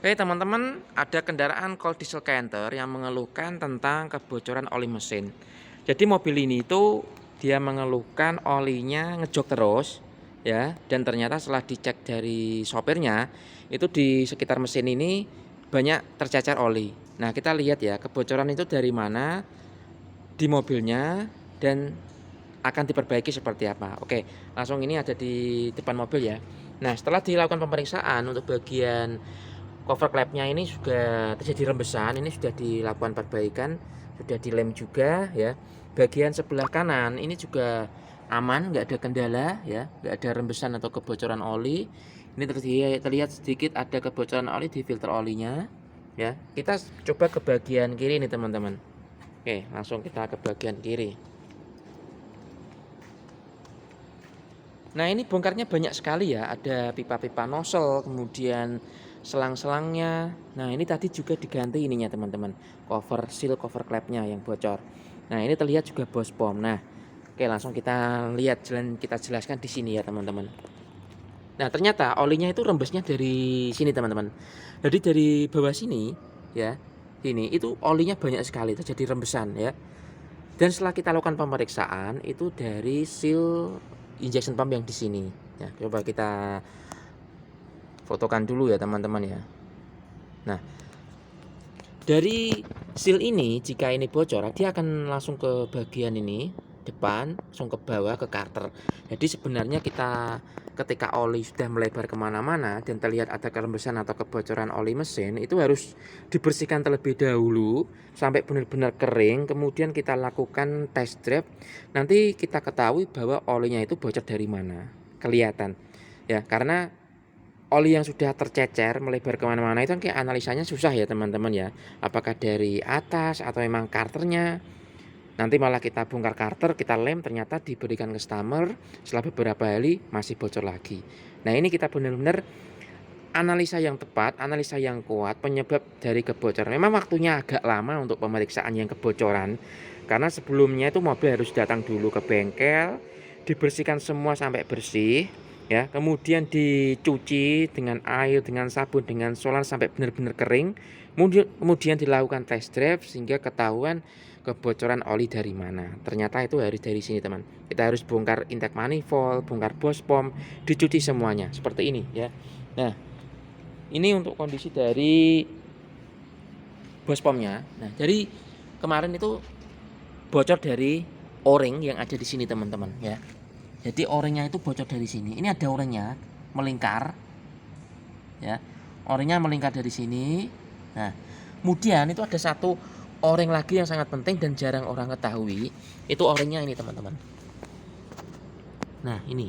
Oke teman-teman, ada kendaraan Colt Diesel Canter yang mengeluhkan tentang kebocoran oli mesin. Jadi mobil ini itu dia mengeluhkan olinya ngejok terus ya, dan ternyata setelah dicek dari sopirnya itu di sekitar mesin ini banyak tercacar oli. Nah kita lihat ya kebocoran itu dari mana di mobilnya dan akan diperbaiki seperti apa. Oke, langsung ini ada di depan mobil ya. Nah setelah dilakukan pemeriksaan untuk bagian cover klepnya ini juga terjadi rembesan, ini sudah dilakukan perbaikan, sudah dilem juga ya. Bagian sebelah kanan ini juga aman, nggak ada kendala ya, nggak ada rembesan atau kebocoran oli. Ini terlihat sedikit ada kebocoran oli di filter olinya ya. Kita coba ke bagian kiri nih teman-teman. Oke, langsung kita ke bagian kiri. Nah ini bongkarnya banyak sekali ya, ada pipa-pipa nozzle, kemudian selang-selangnya. Nah ini tadi juga diganti ininya teman-teman, seal cover klepnya yang bocor. Nah ini terlihat juga bos pom. Nah oke, langsung kita lihat, kita jelaskan di sini ya teman-teman. Nah ternyata olinya itu rembesnya dari sini teman-teman. Jadi dari bawah sini ya, ini itu olinya banyak sekali, terjadi rembesan ya. Dan setelah kita lakukan pemeriksaan itu dari seal injection pump yang di sini. Ya, coba kita fotokan dulu ya teman-teman ya. Nah, dari seal ini jika ini bocor, dia akan langsung ke bagian ini depan, langsung ke bawah ke karter. Jadi sebenarnya kita ketika oli sudah melebar kemana-mana dan terlihat ada kerembesan atau kebocoran oli mesin, itu harus dibersihkan terlebih dahulu sampai benar-benar kering. Kemudian kita lakukan test drive. Nanti kita ketahui bahwa olinya itu bocor dari mana, kelihatan ya. Karena oli yang sudah tercecer melebar kemana-mana itu kan kayak analisanya susah ya teman-teman ya. Apakah dari atas atau memang karternya. Nanti malah kita bongkar karter, kita lem, ternyata diberikan customer, setelah beberapa hari masih bocor lagi. Nah ini kita benar-benar analisa yang tepat, analisa yang kuat penyebab dari kebocoran. Memang waktunya agak lama untuk pemeriksaan yang kebocoran, karena sebelumnya itu mobil harus datang dulu ke bengkel, dibersihkan semua sampai bersih, ya, kemudian dicuci dengan air, dengan sabun, dengan solar sampai benar-benar kering, kemudian dilakukan test drive sehingga ketahuan kebocoran oli dari mana. Ternyata itu harus dari sini teman. Kita harus bongkar intake manifold, bongkar bos pom, dicuci semuanya seperti ini ya. Nah ini untuk kondisi dari bos pomnya. Nah jadi kemarin itu bocor dari o-ring yang ada di sini teman-teman ya. Jadi o-ringnya itu bocor dari sini. Ini ada o-ringnya melingkar ya. O-ringnya melingkar dari sini. Nah kemudian itu ada satu o-ring lagi yang sangat penting dan jarang orang ketahui. Itu o-ringnya ini teman-teman. Nah ini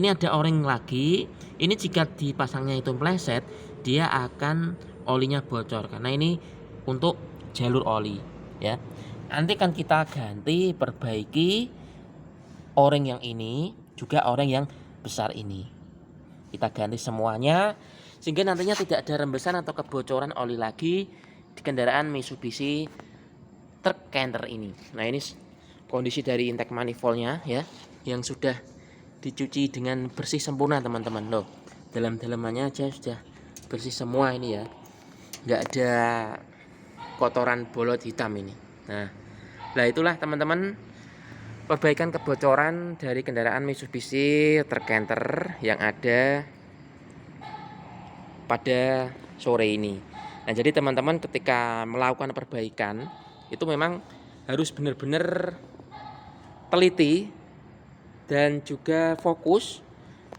ada o-ring lagi. Ini jika dipasangnya itu meleset, dia akan olinya bocor karena ini untuk jalur oli ya. Nanti kan kita ganti, perbaiki o-ring yang ini, juga o-ring yang besar ini. Kita ganti semuanya sehingga nantinya tidak ada rembesan atau kebocoran oli lagi di kendaraan Mitsubishi truk Canter ini. Nah ini kondisi dari intake manifoldnya ya, yang sudah dicuci dengan bersih sempurna teman-teman. Loh, dalam-dalamannya aja sudah bersih semua ini ya, nggak ada kotoran bolot hitam ini. Nah itulah teman-teman perbaikan kebocoran dari kendaraan Mitsubishi truk Canter yang ada pada sore ini. Nah jadi teman-teman ketika melakukan perbaikan itu memang harus benar-benar teliti dan juga fokus,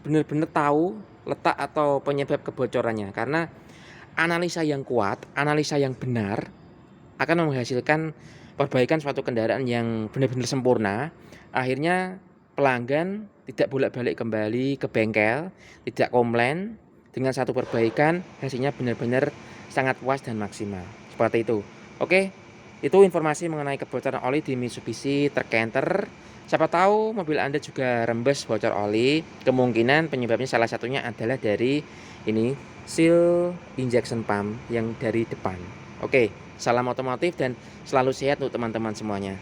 benar-benar tahu letak atau penyebab kebocorannya, karena analisa yang kuat, analisa yang benar akan menghasilkan perbaikan suatu kendaraan yang benar-benar sempurna. Akhirnya pelanggan tidak bolak-balik kembali ke bengkel, tidak komplain, dengan satu perbaikan hasilnya benar-benar sangat puas dan maksimal. Seperti itu. Oke, itu informasi mengenai kebocoran oli di Mitsubishi truk Canter. Siapa tahu mobil Anda juga rembes bocor oli. Kemungkinan penyebabnya salah satunya adalah dari ini seal injection pump yang dari depan. Oke, salam otomotif dan selalu sehat untuk teman-teman semuanya.